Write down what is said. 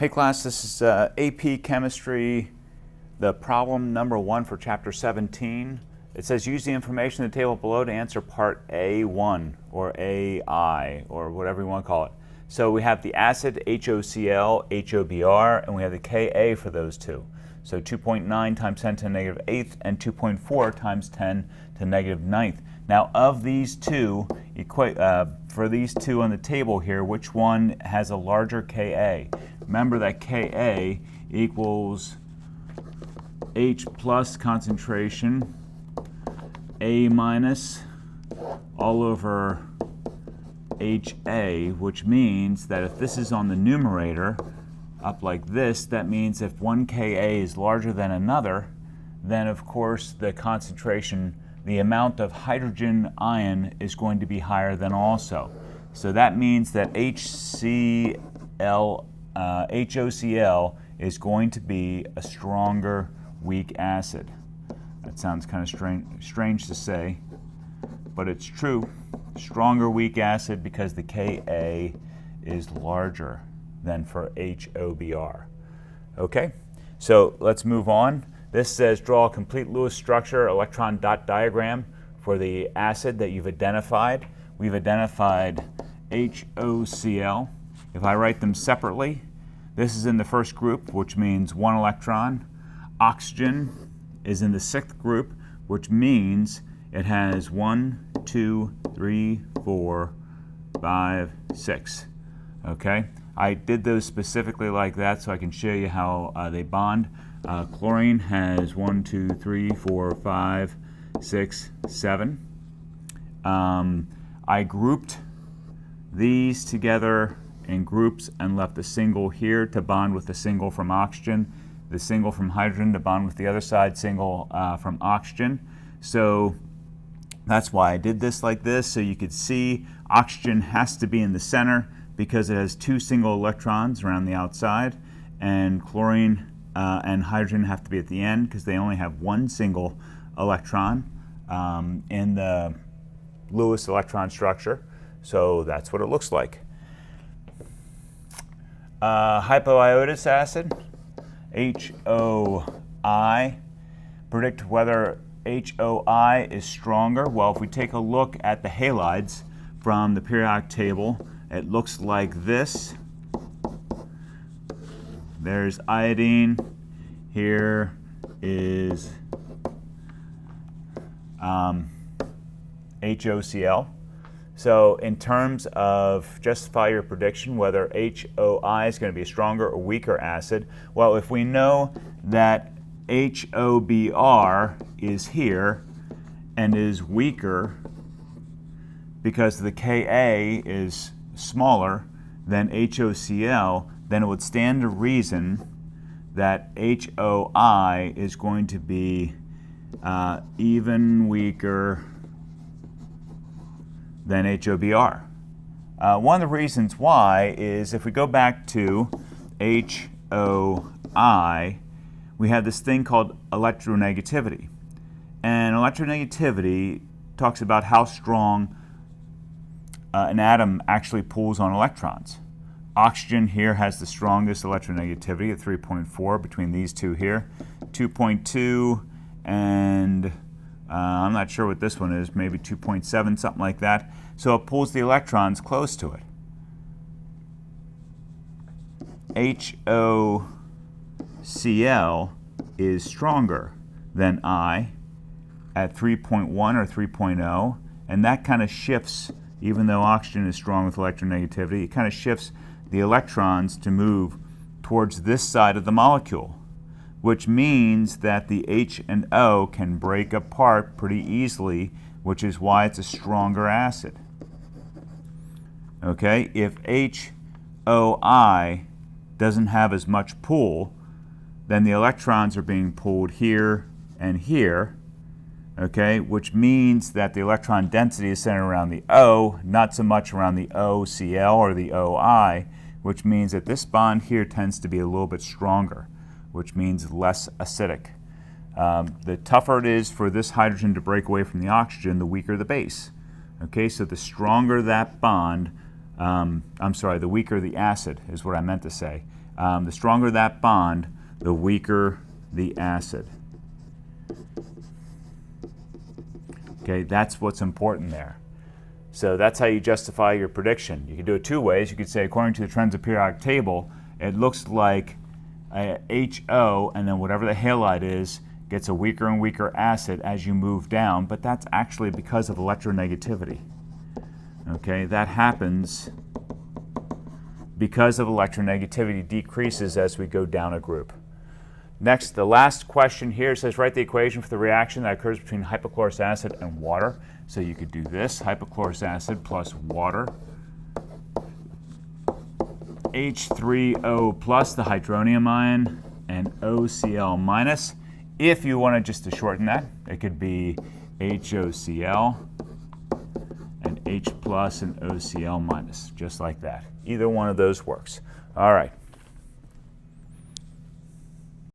Hey class, this is AP Chemistry, the problem number 1 for chapter 17. It says use the information in the table below to answer part A1 or AI or whatever you want to call it. So we have the acid HOCl, HOBr, and we have the Ka for those two. So 2.9 times 10 to the negative 8th and 2.4 times 10 to the negative 9th. Now of these two, for these two on the table here, which one has a larger Ka? Remember that Ka equals H plus concentration A minus all over HA, which means that if this is on the numerator up like this, that means if one Ka is larger than another, then of course the concentration, the amount of hydrogen ion is going to be higher than also. So that means that HOCl is going to be a stronger weak acid. That sounds kind of strange to say, but it's true. Stronger weak acid because the Ka is larger than for HOBr. Okay, so let's move on. This says draw a complete Lewis structure electron dot diagram for the acid that you've identified. We've identified HOCl. If I write them separately, this is in the first group, which means 1 electron. Oxygen is in the 6th group, which means it has 1, 2, 3, 4, 5, 6. Okay? I did those specifically like that so I can show you how they bond. Chlorine has 1, 2, 3, 4, 5, 6, 7. I grouped these together in groups and left a single here to bond with the single from oxygen, the single from hydrogen to bond with the other side single from oxygen. So that's why I did this like this, so you could see oxygen has to be in the center because it has 2 single electrons around the outside, and chlorine and hydrogen have to be at the end because they only have 1 single electron in the Lewis electron structure. So that's what it looks like. Hypoiodous acid, HOI. Predict whether HOI is stronger. Well, if we take a look at the halides from the periodic table, it looks like this. There's iodine. Here is HOCl. So in terms of justify your prediction whether HOI is going to be a stronger or weaker acid, well, if we know that HOBr is here and is weaker because the Ka is smaller than HOCl, then it would stand to reason that HOI is going to be even weaker than HOBr. One of the reasons why is if we go back to HOI, we have this thing called electronegativity. And electronegativity talks about how strong an atom actually pulls on electrons. Oxygen here has the strongest electronegativity at 3.4 between these two here. 2.2 and I'm not sure what this one is, maybe 2.7, something like that. So it pulls the electrons close to it. HOCl is stronger than I at 3.1 or 3.0, and that kind of shifts, even though oxygen is strong with electronegativity, it kind of shifts the electrons to move towards this side of the molecule, which means that the H and O can break apart pretty easily, which is why it's a stronger acid. Okay, if HOI doesn't have as much pull, then the electrons are being pulled here and here, okay, which means that the electron density is centered around the O, not so much around the OCl or the OI, which means that this bond here tends to be a little bit stronger, which means less acidic. The tougher it is for this hydrogen to break away from the oxygen, the weaker the base. Okay, so the stronger that bond, I'm sorry, the weaker the acid is what I meant to say. The stronger that bond, the weaker the acid. Okay, that's what's important there. So that's how you justify your prediction. You can do it two ways. You could say, according to the trends of periodic table, it looks like HO, and then whatever the halide is, gets a weaker and weaker acid as you move down, but that's actually because of electronegativity. Okay, that happens because of electronegativity decreases as we go down a group. Next, the last question here says write the equation for the reaction that occurs between hypochlorous acid and water. So you could do this, hypochlorous acid plus water, H3O plus, the hydronium ion, and OCl minus. If you wanted just to shorten that, it could be HOCl and H plus and OCl minus, just like that. Either one of those works. All right.